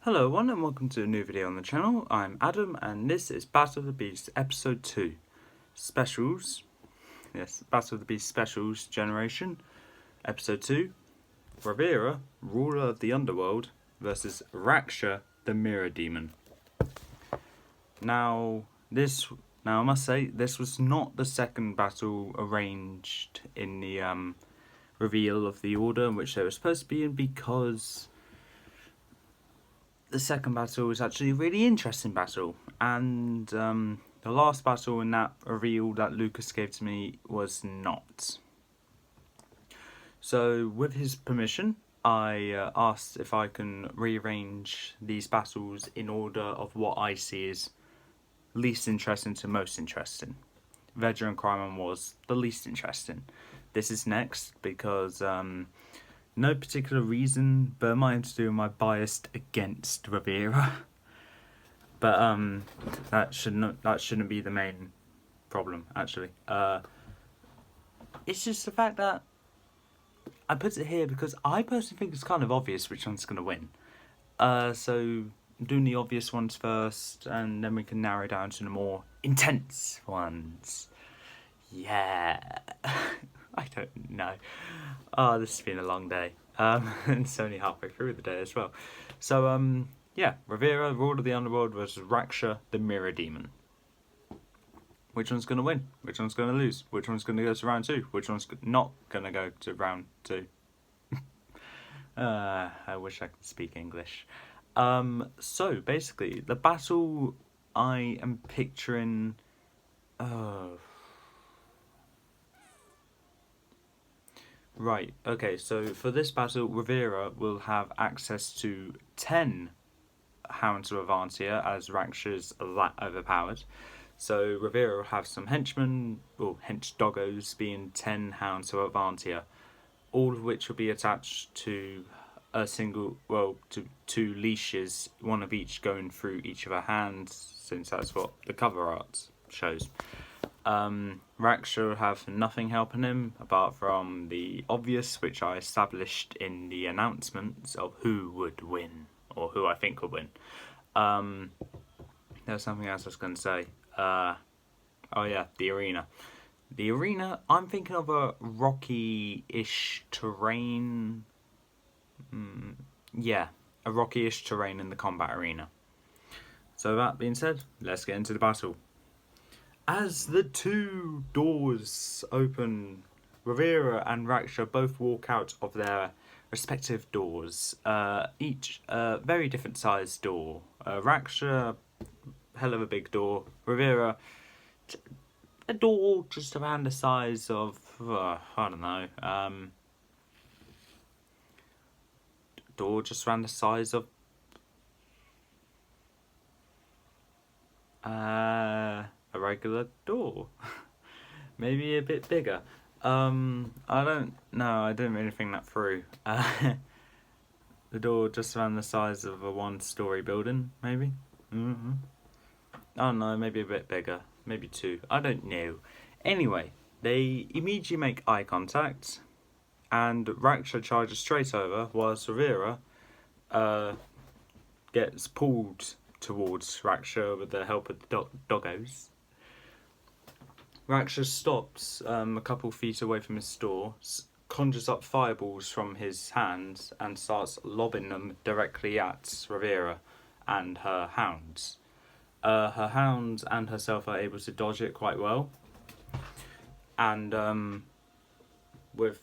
Hello everyone and welcome to a new video on the channel. I'm Adam and this is Battle of the Beasts Episode 2 Specials. Yes, Battle of the Beasts Specials Generation Episode 2 Ravira, Ruler of the Underworld versus Raksha, the Mirror Demon. Now I must say this was not the second battle arranged in the reveal of the order in which they were supposed to be in, because the second battle was actually a really interesting battle, and the last battle in that reveal that Lucas gave to me was not. So with his permission, I asked if I can rearrange these battles in order of what I see as least interesting to most interesting. Veteran Crime was the least interesting. This is next because no particular reason, but it might have to do with my bias against Ravira. But that shouldn't be the main problem, actually. It's just the fact that I put it here because I personally think it's kind of obvious which one's going to win. So I'm doing the obvious ones first, and then we can narrow down to the more intense ones. Yeah. I don't know. Oh, this has been a long day. And it's only halfway through the day as well. So, yeah, Ravira, Ruler of the Underworld versus Raksha, the Mirror Demon. Which one's going to win? Which one's going to lose? Which one's going to go to round 2? Which one's not going to go to round 2? I wish I could speak English. So, basically, the battle I am picturing... Right, okay, so for this battle, Ravira will have access to 10 Hounds of Avantia, as Raksha's that overpowered. So Ravira will have some henchmen, or hench doggos, being 10 Hounds of Avantia, all of which will be attached to a single, to 2 leashes, one of each going through each of her hands, since that's what the cover art shows. Raksha will have nothing helping him apart from the obvious, which I established in the announcements of who would win, or who I think would win. There's something else I was going to say. Oh yeah, the arena. The arena, I'm thinking of a rocky-ish terrain. Yeah, a rocky-ish terrain in the combat arena. So that being said, let's get into the battle. As the 2 doors open, Ravira and Raksha both walk out of their respective doors, each a very different sized door. Raksha, hell of a big door. Ravira, a door just around the size of, I don't know, door just around the size of, a regular door. Maybe a bit bigger. I don't know, I didn't really think that through. The door just around the size of a 1-story building, maybe? I don't know, maybe a bit bigger. Maybe 2. I don't know. Anyway, they immediately make eye contact, and Raksha charges straight over, whilst Ravira gets pulled towards Raksha with the help of the doggos. Raksha stops a couple feet away from his store, conjures up fireballs from his hands, and starts lobbing them directly at Ravira and her hounds. Her hounds and herself are able to dodge it quite well, and with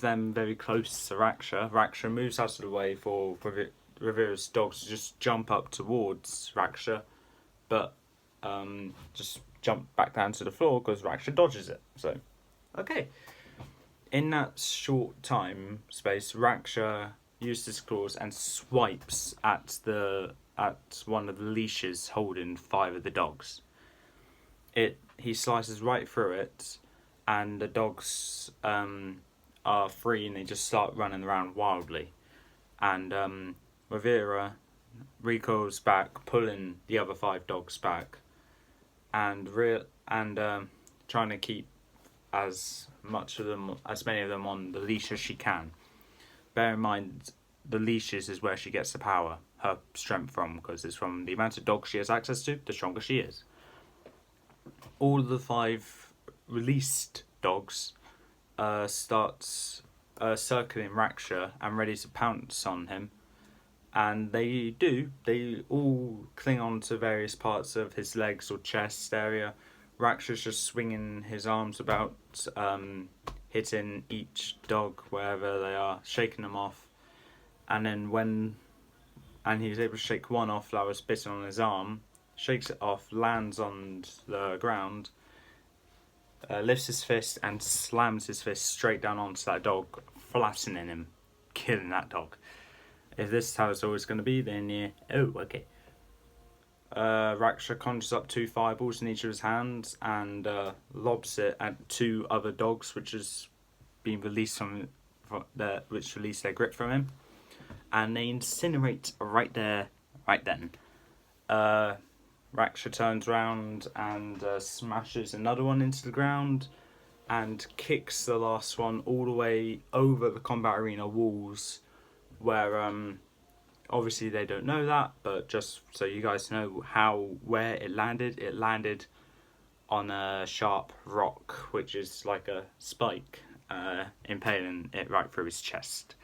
them very close to Raksha moves out of the way for Ravira's dogs to just jump up towards Raksha, but just jump back down to the floor because Raksha dodges it. So, okay. In that short time space, Raksha uses his claws and swipes at one of the leashes holding 5 of the dogs. He slices right through it, and the dogs are free and they just start running around wildly. And Ravira recoils back, pulling the other 5 dogs back, and trying to keep as many of them on the leash as she can. Bear in mind, the leashes is where she gets the power. her strength from, because it's from the amount of dogs she has access to, the stronger she is. All of the 5 released dogs starts circling Raksha and ready to pounce on him. And they all cling on to various parts of his legs or chest area. Raksha's just swinging his arms about, hitting each dog wherever they are, shaking them off. And then he's able to shake one off that was bitten on his arm, shakes it off, lands on the ground, lifts his fist and slams his fist straight down onto that dog, flattening him, killing that dog. If this is how it's always going to be, then yeah, oh, okay. Raksha conjures up 2 fireballs in each of his hands and lobs it at 2 other dogs, which has been released which release their grip from him, and they incinerate right there, right then. Raksha turns around and smashes another one into the ground and kicks the last one all the way over the combat arena walls, where obviously they don't know that, but just so you guys know where it landed on a sharp rock, which is like a spike, impaling it right through his chest.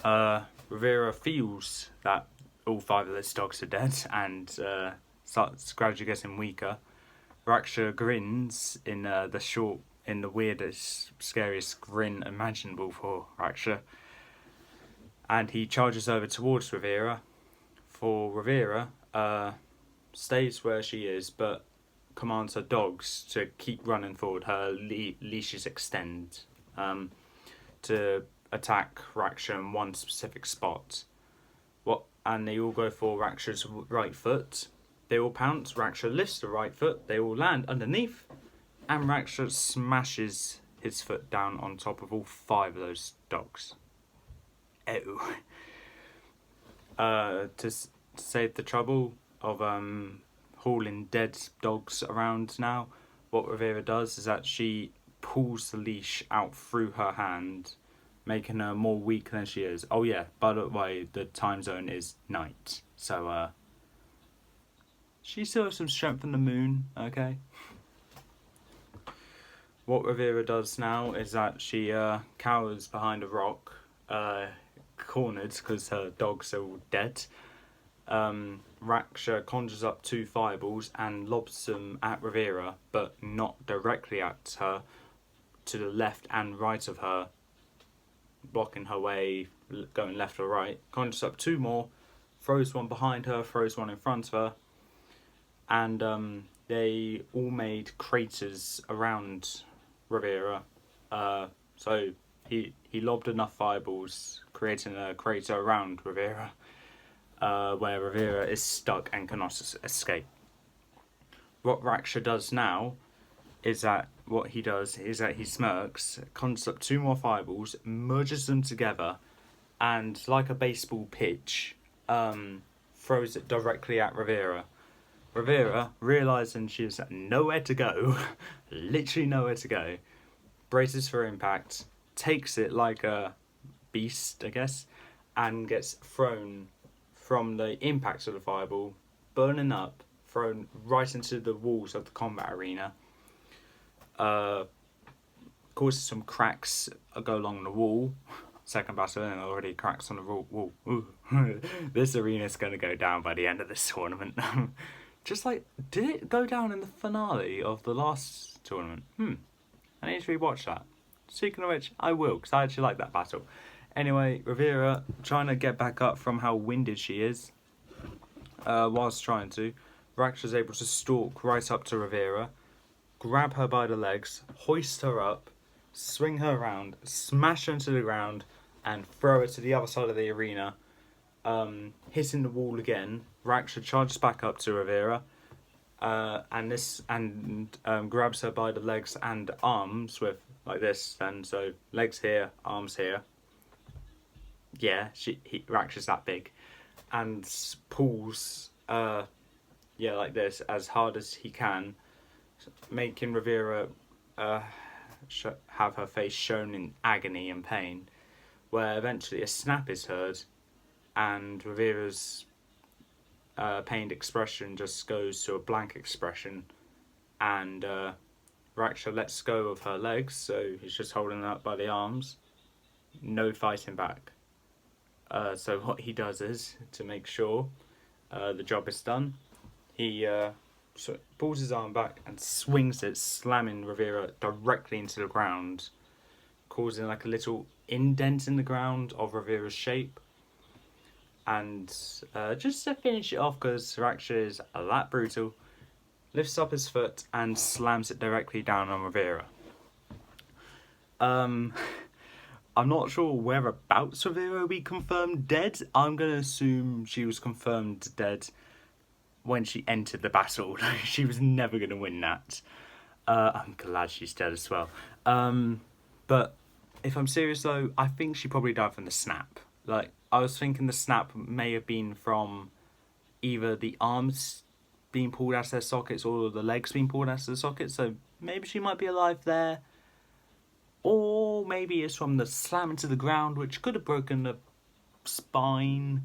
Ravira feels that all 5 of his dogs are dead and starts gradually getting weaker. Raksha grins in the weirdest, scariest grin imaginable for Raksha, and he charges over towards Ravira. For Ravira, stays where she is, but commands her dogs to keep running forward. Her leashes extend to attack Raksha in one specific spot. And they all go for Raksha's right foot. They all pounce. Raksha lifts the right foot. They all land underneath, and Raksha smashes his foot down on top of all 5 of those dogs. Ew. To save the trouble of hauling dead dogs around now, what Ravira does is that she pulls the leash out through her hand, making her more weak than she is. Oh yeah, by the way, the time zone is night, so she still has some strength in the moon, okay? What Ravira does now is that she cowers behind a rock, cornered because her dogs are all dead. Raksha conjures up 2 fireballs and lobs them at Ravira, but not directly at her, to the left and right of her, blocking her way, going left or right. Conjures up 2 more, throws one behind her, throws one in front of her, and they all made craters around Ravira. So he lobbed enough fireballs, creating a crater around Ravira, where Ravira is stuck and cannot escape. What Raksha does now is that he smirks, conjures up 2 more fireballs, merges them together, and like a baseball pitch, throws it directly at Ravira. Ravira, realising she has nowhere to go, literally nowhere to go, braces for impact, takes it like a beast, I guess, and gets thrown from the impact of the fireball, burning up, thrown right into the walls of the combat arena. Causes some cracks go along the wall. Second battle and already cracks on the wall. This arena's going to go down by the end of this tournament. Just like, did it go down in the finale of the last tournament? I need to rewatch that. Speaking of which, I will, because I actually like that battle. Anyway, Ravira, trying to get back up from how winded she is, whilst trying to, Raksha's able to stalk right up to Ravira, grab her by the legs, hoist her up, swing her around, smash her into the ground, and throw her to the other side of the arena, hitting the wall again. Raksha charges back up to Ravira, and grabs her by the legs and arms with like this, and so legs here, arms here. Yeah, Raksha's that big, and pulls, like this as hard as he can, making Ravira have her face shown in agony and pain, where eventually a snap is heard, and Ravira's pained expression just goes to a blank expression, and Raksha lets go of her legs, so he's just holding her up by the arms. No fighting back. So what he does is, to make sure the job is done, he pulls his arm back and swings it, slamming Ravira directly into the ground, causing like a little indent in the ground of Ravira's shape. And just to finish it off, because Raksha is that brutal, lifts up his foot and slams it directly down on Ravira. I'm not sure whereabouts Ravira will be confirmed dead. I'm going to assume she was confirmed dead when she entered the battle. She was never going to win that. I'm glad she's dead as well. But if I'm serious though, I think she probably died from the snap. Like, I was thinking the snap may have been from either the arms being pulled out of their sockets or the legs being pulled out of the sockets, so maybe she might be alive there. Or maybe it's from the slam into the ground, which could have broken the spine.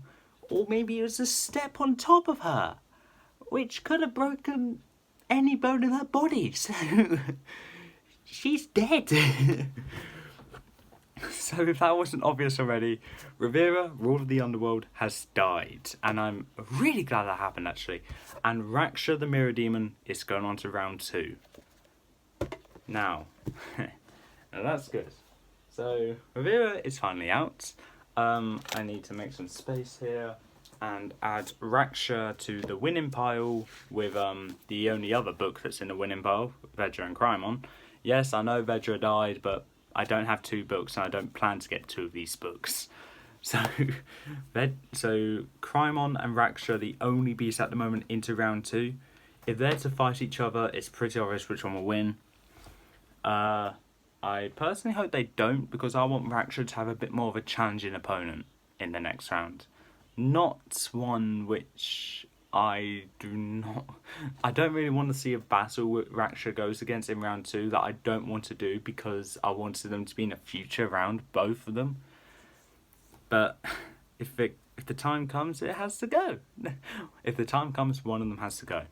Or maybe it was a step on top of her, which could have broken any bone in her body. So she's dead. So if that wasn't obvious already, Ravira, Lord of the Underworld, has died. And I'm really glad that happened, actually. And Raksha the Mirror Demon is going on to round 2. Now, now that's good. So Ravira is finally out. I need to make some space here and add Raksha to the winning pile with the only other book that's in the winning pile, Vedra and Crymon. Yes, I know Vedra died, but I don't have 2 books and I don't plan to get 2 of these books. So Crymon and Raksha are the only beasts at the moment into round 2. If they're to fight each other, it's pretty obvious which one will win. I personally hope they don't, because I want Raksha to have a bit more of a challenging opponent in the next round. Not one which I don't really want to see a battle that Raksha goes against in round 2 that I don't want to do, because I wanted them to be in a future round, both of them. But if the time comes, it has to go. If the time comes, one of them has to go.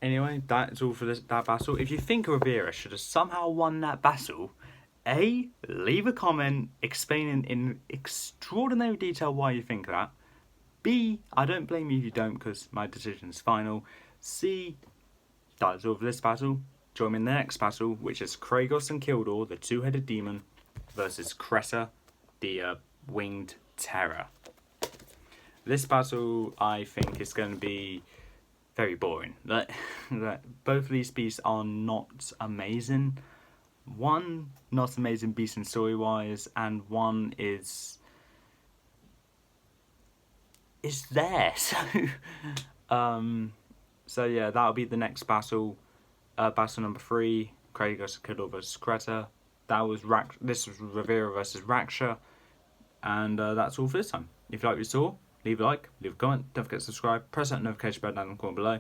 Anyway, that's all for that battle. If you think Ravira should have somehow won that battle, A, leave a comment explaining in extraordinary detail why you think that. B, I don't blame you if you don't, because my decision is final. C, that is all for this battle. Join me in the next battle, which is Kragos and Kildor, the 2-headed demon, versus Cressa, the winged terror. This battle, I think, is going to be very boring. Both of these beasts are not amazing. One, not amazing beast in story-wise, and one is there. So yeah, that'll be the next battle. Battle number 3, Kragos and Kildor versus Cressa. This was Ravira versus Raksha, and that's all for this time. If you like what you saw, leave a like, leave a comment, don't forget to subscribe, press that notification bell down in the corner below.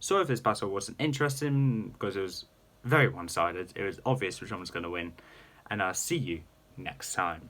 Sorry if this battle wasn't interesting, because it was very one-sided. It was obvious which one was going to win, and I'll see you next time.